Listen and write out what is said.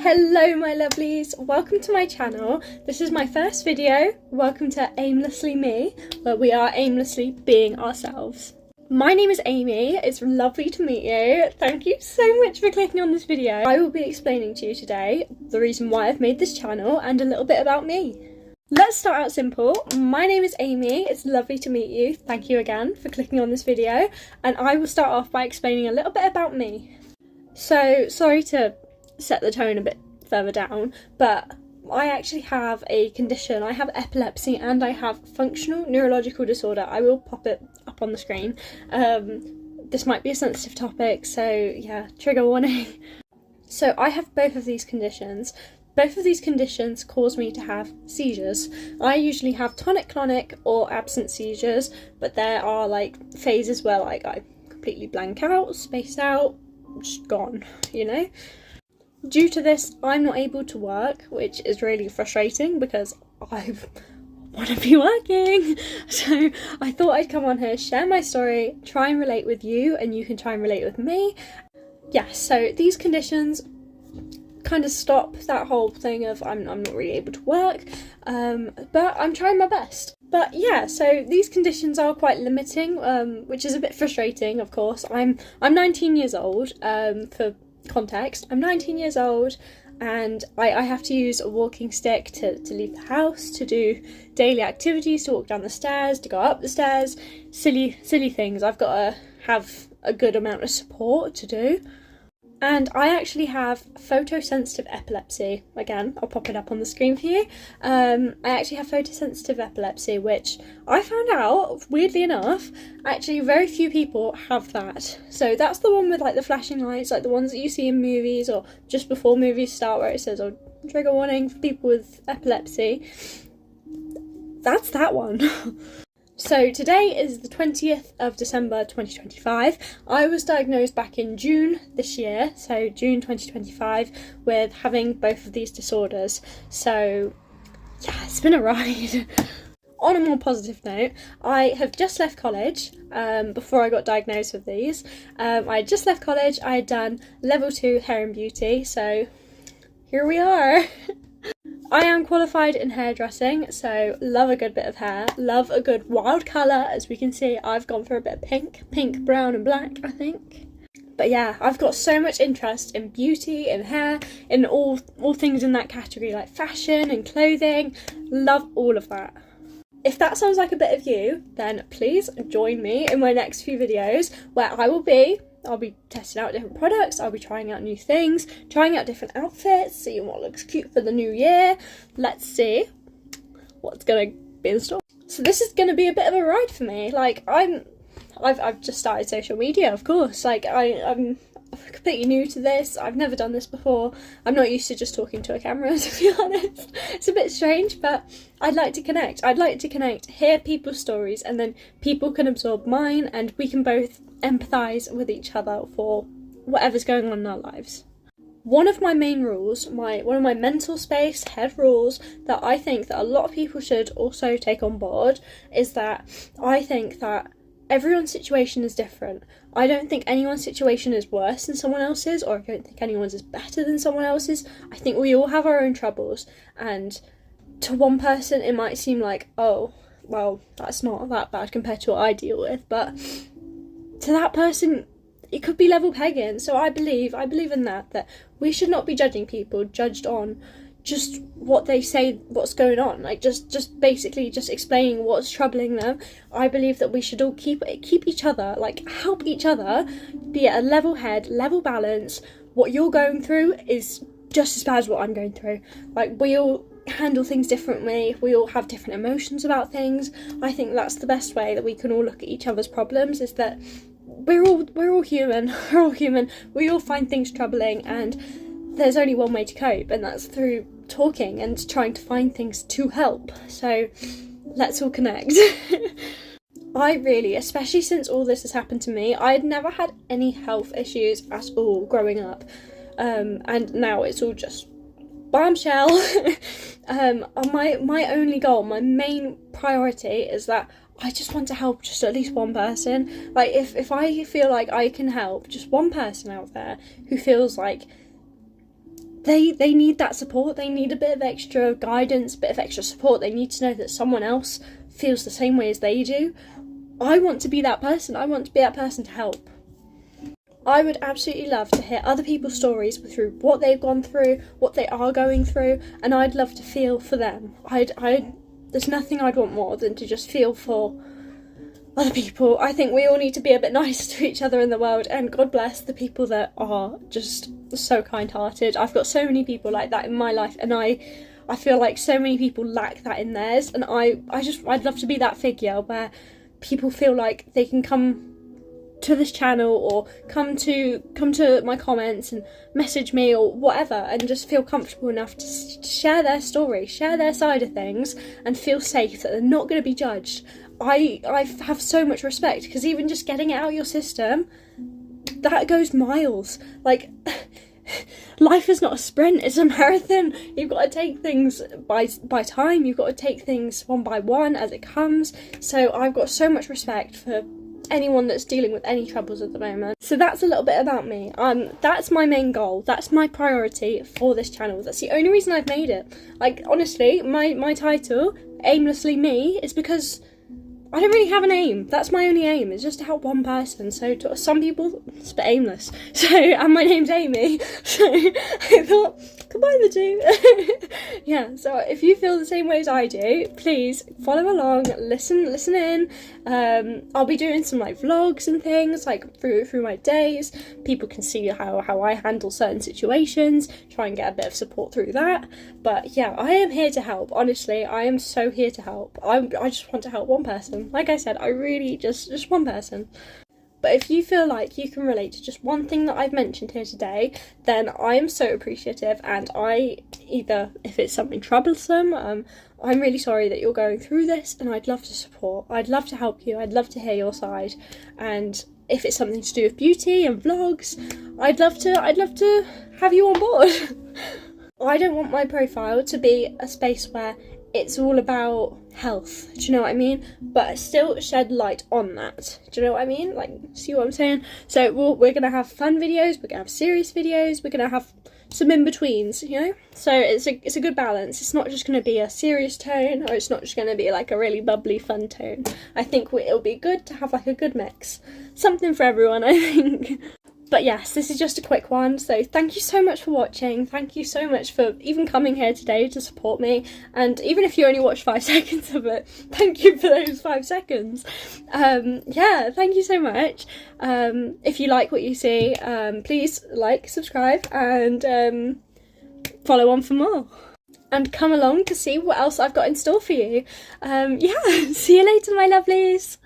Hello my lovelies, welcome to my channel. This is my first video. Welcome to Aimlessly Me, where we are aimlessly being ourselves. My name is Amy, it's lovely to meet you. Thank you so much for clicking on this video. I will be explaining to you today the reason why I've made this channel and a little bit about me. Let's start out simple. My name is Amy, it's lovely to meet you. Thank you again for clicking on this video, and I will start off by explaining a little bit about me. So, sorry to set the tone a bit further down, but I actually have a condition. I have epilepsy and I have functional neurological disorder. I will pop it up on the screen. This might be a sensitive topic, so yeah, trigger warning. So I have both of these conditions. Both of these conditions cause me to have seizures. I usually have tonic-clonic or absent seizures, but there are like phases where like I completely blank out, space out, just gone, you know? Due to this, I'm not able to work, which is really frustrating because I want to be working. So I thought I'd come on here, share my story, try and relate with you, and you can try and relate with me. Yeah, so these conditions kind of stop that whole thing of I'm not really able to work, but I'm trying my best. But yeah, so these conditions are quite limiting, which is a bit frustrating, of course. I'm 19 years old, for context. I'm 19 years old and I have to use a walking stick to leave the house, to do daily activities, to walk down the stairs, to go up the stairs, silly things. I've got to have a good amount of support to do. And I actually have photosensitive epilepsy. Again, I'll pop it up on the screen for you. I actually have photosensitive epilepsy, which I found out, weirdly enough, actually very few people have that. So that's the one with like the flashing lights, like the ones that you see in movies or just before movies start where it says, oh, trigger warning for people with epilepsy. That's that one. So today is the 20th of December 2025. I was diagnosed back in June this year, so June 2025, with having both of these disorders. So yeah, it's been a ride. On a more positive note, I have just left college before I got diagnosed with these. I had just left college, I had done level 2 hair and beauty, so here we are. I am qualified in hairdressing, so love a good bit of hair, love a good wild colour. As we can see, I've gone for a bit of pink, brown and black, I think. But yeah, I've got so much interest in beauty, in hair, in all things in that category, like fashion and clothing. Love all of that. If that sounds like a bit of you, then please join me in my next few videos where I'll be testing out different products, I'll be trying out new things, trying out different outfits, seeing what looks cute for the new year. Let's see what's gonna be in store. So this is gonna be a bit of a ride for me. Like I've just started social media, of course. Like I'm completely new to this. I've never done this before. I'm not used to just talking to a camera, to be honest. It's a bit strange, but I'd like to connect. I'd like to connect, hear people's stories, and then people can absorb mine and we can both empathise with each other for whatever's going on in our lives. One of my main rules, one of my mental space head rules that I think that a lot of people should also take on board is that I think that everyone's situation is different. I don't think anyone's situation is worse than someone else's, or I don't think anyone's is better than someone else's. I think we all have our own troubles, and to one person it might seem like, oh, well, that's not that bad compared to what I deal with, but to that person it could be level pegging. So I believe in that we should not be judging people judged on just what they say, what's going on, like just basically just explaining what's troubling them. I believe that we should all keep each other, like help each other be at a level head, level balance. What you're going through is just as bad as what I'm going through. Like we all handle things differently, we all have different emotions about things. I think that's the best way that we can all look at each other's problems, is that we're all human. We're all human. We all find things troubling, and there's only one way to cope, and that's through talking and trying to find things to help. So let's all connect. I really, especially since all this has happened to me, I had never had any health issues at all growing up, and now it's all just bombshell. My only goal, my main priority is that I just want to help just at least one person. Like if I feel like I can help just one person out there who feels like they need that support. They need a bit of extra guidance, a bit of extra support. They need to know that someone else feels the same way as they do. I want to be that person. I want to be that person to help. I would absolutely love to hear other people's stories through what they've gone through, what they are going through, and I'd love to feel for them. There's nothing I'd want more than to just feel for other people. I think we all need to be a bit nicer to each other in the world, and God bless the people that are just so kind-hearted. I've got so many people like that in my life, and I feel like so many people lack that in theirs, and I'd love to be that figure where people feel like they can come to this channel or come to my comments and message me or whatever, and just feel comfortable enough to share their story, share their side of things, and feel safe that they're not going to be judged. I have so much respect, because even just getting it out of your system, that goes miles. Like, life is not a sprint, it's a marathon. You've got to take things by time, you've got to take things one by one as it comes. So I've got so much respect for anyone that's dealing with any troubles at the moment. So that's a little bit about me. That's my main goal, that's my priority for this channel. That's the only reason I've made it. Like, honestly, my title, Aimlessly Me, is because I don't really have an aim. That's my only aim, is just to help one person. So to some people, it's a bit aimless. So, and my name's Amy, so I thought, combine the two. Yeah, so if you feel the same way as I do, please follow along, listen in. I'll be doing some like vlogs and things, like through my days. People can see how I handle certain situations, try and get a bit of support through that. But yeah, I am here to help. Honestly, I am so here to help. I just want to help one person. Like I said, I really just one person. But if you feel like you can relate to just one thing that I've mentioned here today, then I am so appreciative, and if it's something troublesome, I'm really sorry that you're going through this, and I'd love to support. I'd love to help you. I'd love to hear your side. And if it's something to do with beauty and vlogs, I'd love to have you on board. I don't want my profile to be a space where it's all about health, do you know what I mean? But still shed light on that, do you know what I mean? Like, see what I'm saying? So we're going to have fun videos, we're going to have serious videos, we're going to have some in-betweens, you know? So it's a good balance. It's not just going to be a serious tone, or it's not just going to be like a really bubbly, fun tone. I think it'll be good to have like a good mix. Something for everyone, I think. But yes, this is just a quick one, so thank you so much for watching. Thank you so much for even coming here today to support me, and even if you only watched 5 seconds of it, thank you for those 5 seconds. Yeah, thank you so much. If you like what you see, please like, subscribe, and follow on for more. And come along to see what else I've got in store for you. Yeah, see you later, my lovelies.